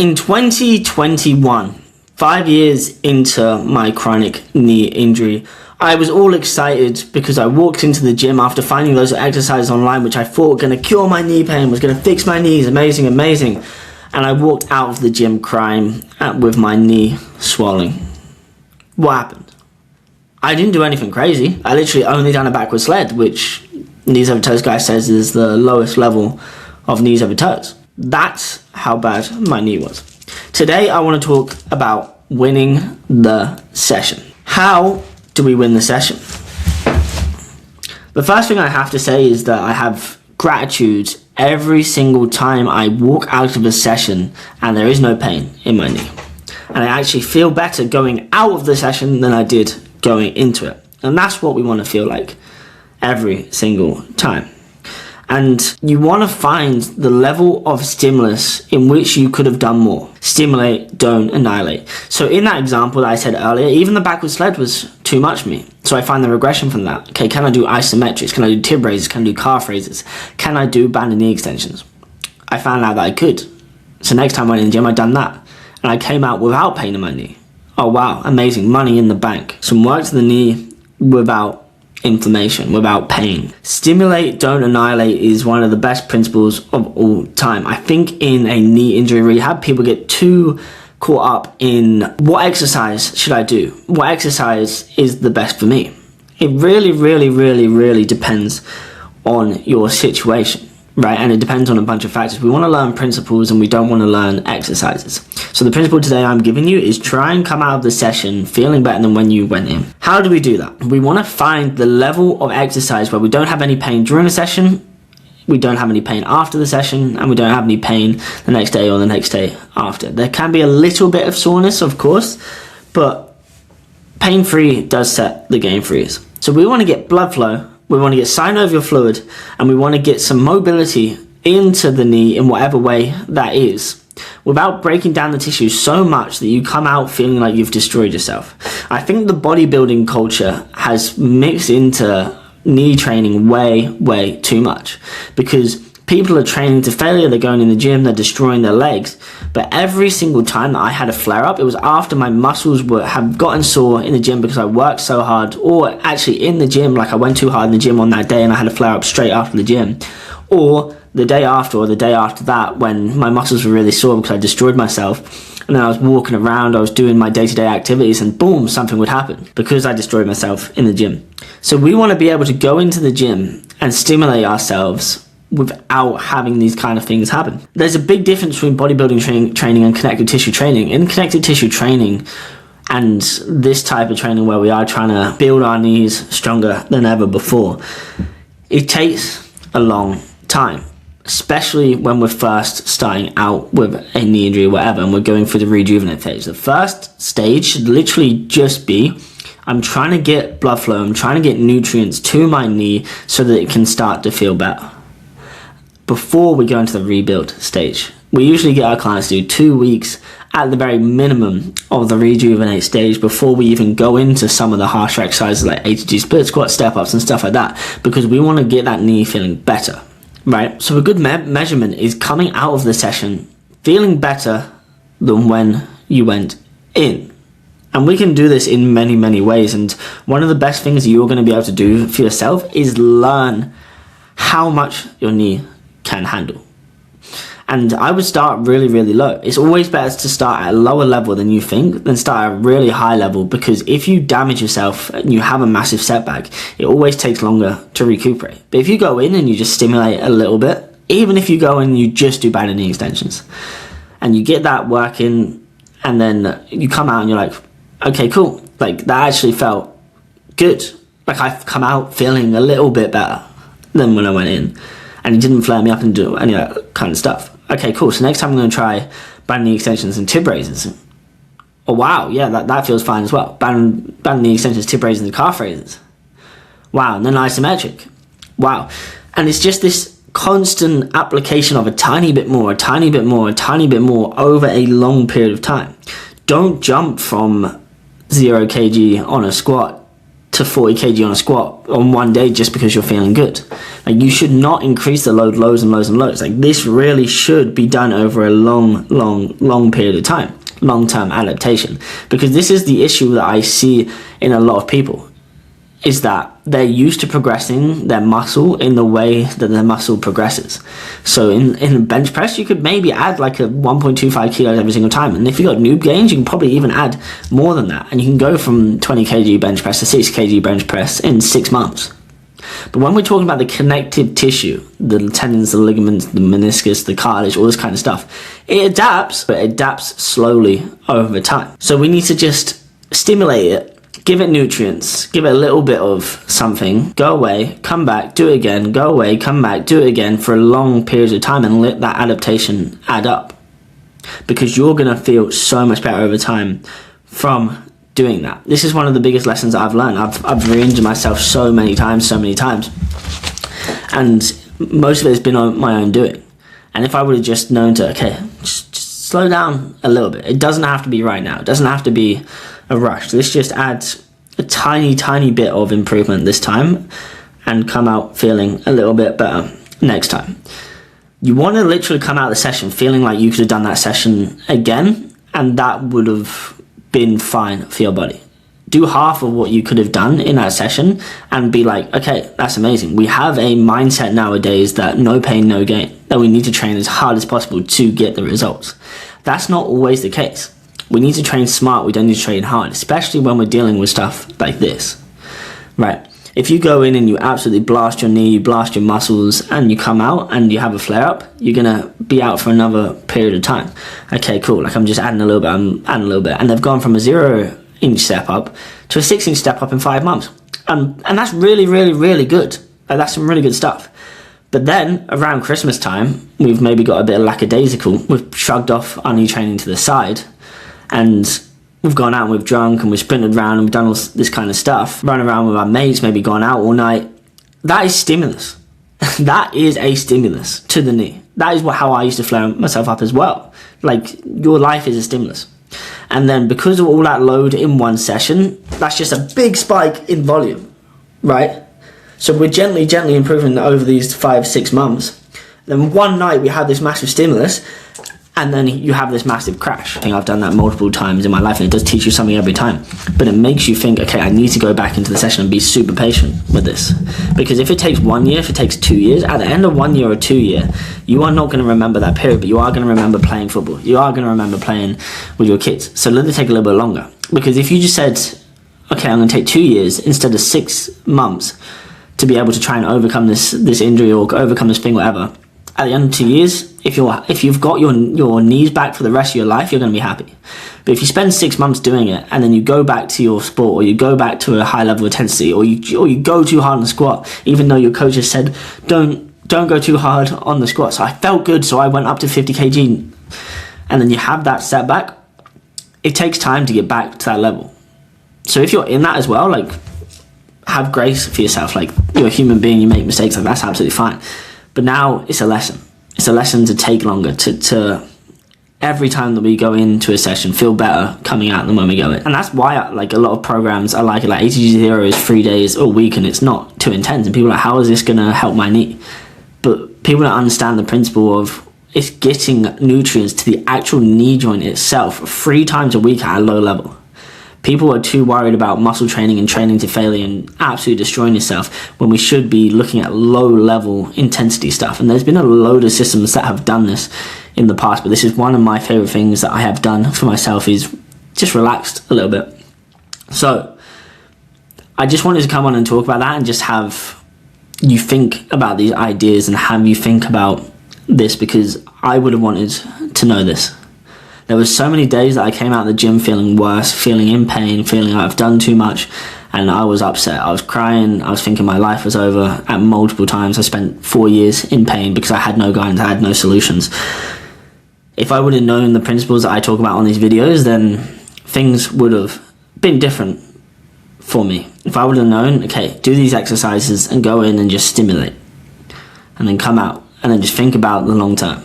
In 2021, 5 years into my chronic knee injury, I was all excited because I walked into the gym after finding those exercises online which I thought were going to cure my knee pain, was going to fix my knees, amazing. And I walked out of the gym crying with my knee swelling. What happened? I didn't do anything crazy. I literally only done a backward sled, which knees over toes guy says is the lowest level of knees over toes. That's how bad my knee was. Today I want to talk about winning the session. How do we win the session? The first thing I have to say is that I have gratitude every single time I walk out of a session and there is no pain in my knee. And I actually feel better going out of the session than I did going into it. And that's what we want to feel like every single time. And you want to find the level of stimulus in which you could have done more. Stimulate, don't annihilate. So in that example that I said earlier, even the backward sled was too much for me. So I find the regression from that. Okay, can I do isometrics? Can I do tib raises? Can I do calf raises? Can I do band and knee extensions? I found out that I could. So next time I went in the gym, I'd done that. And I came out without pain in my knee. Oh wow, amazing, money in the bank. Some work to the knee without inflammation, without pain. Stimulate, don't annihilate is one of the best principles of all time. I think in a knee injury rehab, people get too caught up in what exercise should I do? What exercise is the best for me? It really depends on your situation, right? And it depends on a bunch of factors. We want to learn principles and we don't want to learn exercises. So the principle today I'm giving you is try and come out of the session feeling better than when you went in. How do we do that? We want to find the level of exercise where we don't have any pain during a session, we don't have any pain after the session, and we don't have any pain the next day or the next day after. There can be a little bit of soreness, of course, but pain-free does set the game freeze. So we want to get blood flow, we want to get synovial fluid, and we want to get some mobility into the knee in whatever way that is, without breaking down the tissue so much that you come out feeling like you've destroyed yourself. I think the bodybuilding culture has mixed into knee training way too much, because people are training to failure, they're going in the gym, they're destroying their legs. But every single time that I had a flare-up, it was after my muscles have gotten sore in the gym because I worked so hard, or actually in the gym, like I went too hard in the gym on that day and I had a flare-up straight after the gym, or the day after or the day after that when my muscles were really sore because I destroyed myself, and then I was walking around, I was doing my day-to-day activities, and boom, something would happen because I destroyed myself in the gym. So we want to be able to go into the gym and stimulate ourselves without having these kind of things happen. There's a big difference between bodybuilding training and connective tissue training. In connective tissue training and this type of training where we are trying to build our knees stronger than ever before, it takes a long time, especially when we're first starting out with a knee injury or whatever, and we're going through the rejuvenate phase. The first stage should literally just be, I'm trying to get blood flow, I'm trying to get nutrients to my knee so that it can start to feel better, before we go into the rebuild stage. We usually get our clients to do 2 weeks at the very minimum of the rejuvenate stage before we even go into some of the harsher exercises like ATG split squat, step ups and stuff like that, because we want to get that knee feeling better. Right, so a good measurement is coming out of the session feeling better than when you went in. And we can do this in many ways, and one of the best things you're going to be able to do for yourself is learn how much your knee can handle. And I would start really low. It's always better to start at a lower level than you think than start at a really high level, because if you damage yourself and you have a massive setback, it always takes longer to recuperate. But if you go in and you just stimulate a little bit, even if you go in and you just do band and knee extensions and you get that working, and then you come out and you're like, okay, cool, like that actually felt good. Like I've come out feeling a little bit better than when I went in, and it didn't flare me up and do any of that kind of stuff. Okay, cool, so next time I'm going to try band knee extensions and tib raises. Oh wow, yeah, that feels fine as well. Band knee extensions, tib raises and calf raises. Wow, and then isometric. Wow. And it's just this constant application of a tiny bit more over a long period of time. Don't jump from 0 kg on a squat to 40 kg on a squat on one day just because you're feeling good. Like, you should not increase the load loads and loads and loads. Like, this really should be done over a long period of time, long-term adaptation, because this is the issue that I see in a lot of people, is that they're used to progressing their muscle in the way that their muscle progresses. So in a bench press, you could maybe add like a 1.25 kilos every single time. And if you got noob gains, you can probably even add more than that. And you can go from 20 kg bench press to 6 kg bench press in 6 months. But when we're talking about the connective tissue, the tendons, the ligaments, the meniscus, the cartilage, all this kind of stuff, it adapts, but it adapts slowly over time. So we need to just stimulate it, give it nutrients, give it a little bit of something, go away, come back, do it again, go away, come back, do it again for a long period of time, and let that adaptation add up. Because you're going to feel so much better over time from doing that. This is one of the biggest lessons I've learned. I've re-injured myself so many times. And most of it has been on my own doing. And if I would have just known to, okay, just slow down a little bit. It doesn't have to be right now. It doesn't have to be a rush. Let's just add a tiny bit of improvement this time and come out feeling a little bit better next time. You want to literally come out of the session feeling like you could have done that session again, and that would have been fine for your body. Do half of what you could have done in that session and be like, okay, that's amazing. We have a mindset nowadays that no pain, no gain, that we need to train as hard as possible to get the results. That's not always the case. We need to train smart, we don't need to train hard, especially when we're dealing with stuff like this, right? If you go in and you absolutely blast your knee, you blast your muscles, and you come out and you have a flare-up, you're going to be out for another period of time. Okay, cool, like I'm just adding a little bit, and they've gone from a 0-inch step up to a 6-inch step up in 5 months. And that's really good. Like, that's some really good stuff. But then, around Christmas time, we've maybe got a bit of lackadaisical. We've shrugged off our knee training to the side, and we've gone out and we've drunk and we've sprinted around and we've done all this kind of stuff. Run around with our mates, maybe gone out all night. That is stimulus. That is a stimulus to the knee. That is how I used to flare myself up as well. Like, your life is a stimulus. And then because of all that load in one session, that's just a big spike in volume, right? So we're gently improving over these 5-6 months. Then one night we have this massive stimulus, and then you have this massive crash. I think I've done that multiple times in my life, and it does teach you something every time. But it makes you think, okay, I need to go back into the session and be super patient with this. Because if it takes 1 year, if it takes 2 years, at the end of 1 year or 2 year, you are not going to remember that period, but you are going to remember playing football. You are going to remember playing with your kids. So let it take a little bit longer. Because if you just said, okay, I'm going to take 2 years instead of 6 months to be able to try and overcome this injury or overcome this thing, whatever, at the end of 2 years, if you've got your knees back for the rest of your life, you're going to be happy. But if you spend 6 months doing it and then you go back to your sport, or you go back to a high level of intensity, or you go too hard on the squat, even though your coach has said don't go too hard on the squat. So I felt good, so I went up to 50 kg, and then you have that setback. It takes time to get back to that level. So if you're in that as well, like, have grace for yourself. Like, you're a human being, you make mistakes, like, that's absolutely fine. But now it's a lesson. It's a lesson to take longer, to every time that we go into a session, feel better coming out than when we go in. And that's why, a lot of programs I like it. Like, ATG Zero is 3 days a week, and it's not too intense. And people are like, how is this going to help my knee? But people don't understand the principle of it's getting nutrients to the actual knee joint itself 3 times a week at a low level. People are too worried about muscle training and training to failure and absolutely destroying yourself, when we should be looking at low-level intensity stuff. And there's been a load of systems that have done this in the past, but this is one of my favorite things that I have done for myself, is just relaxed a little bit. So I just wanted to come on and talk about that and just have you think about these ideas and have you think about this, because I would have wanted to know this. There was so many days that I came out of the gym feeling worse, feeling in pain, feeling like I've done too much, and I was upset. I was crying. I was thinking my life was over at multiple times. I spent 4 years in pain because I had no guidance. I had no solutions. If I would have known the principles that I talk about on these videos, then things would have been different for me. If I would have known, okay, do these exercises and go in and just stimulate, and then come out and then just think about the long term.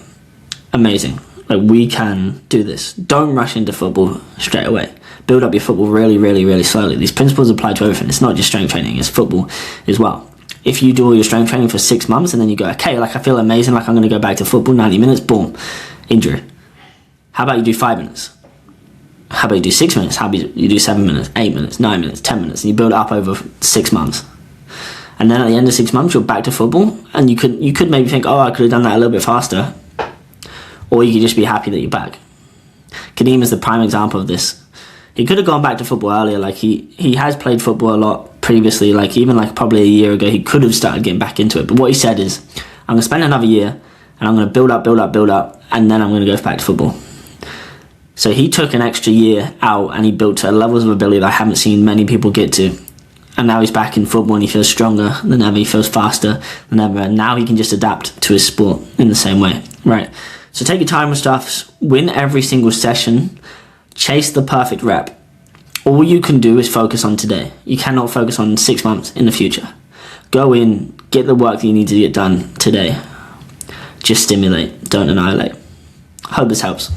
Amazing. Like, we can do this. Don't rush into football straight away. Build up your football really, really, really slowly. These principles apply to everything. It's not just strength training, it's football as well. If you do all your strength training for 6 months and then you go, okay, like I feel amazing, like I'm going to go back to football, 90 minutes, boom, injury. How about you do 5 minutes? How about you do 6 minutes? How about you do 7 minutes, 8 minutes, 9 minutes, 10 minutes, and you build it up over 6 months. And then at the end of 6 months, you're back to football, and you could maybe think, oh, I could have done that a little bit faster. Or you could just be happy that you're back. Kadeem is the prime example of this. He could have gone back to football earlier. Like, he has played football a lot previously. Like, even like probably a year ago, he could have started getting back into it. But what he said is, I'm going to spend another year, and I'm going to build up, and then I'm going to go back to football. So he took an extra year out, and he built to levels of ability that I haven't seen many people get to. And now he's back in football, and he feels stronger than ever. He feels faster than ever. And now he can just adapt to his sport in the same way, right? So take your time with stuff, win every single session, chase the perfect rep. All you can do is focus on today. You cannot focus on 6 months in the future. Go in, get the work that you need to get done today. Just stimulate, don't annihilate. Hope this helps.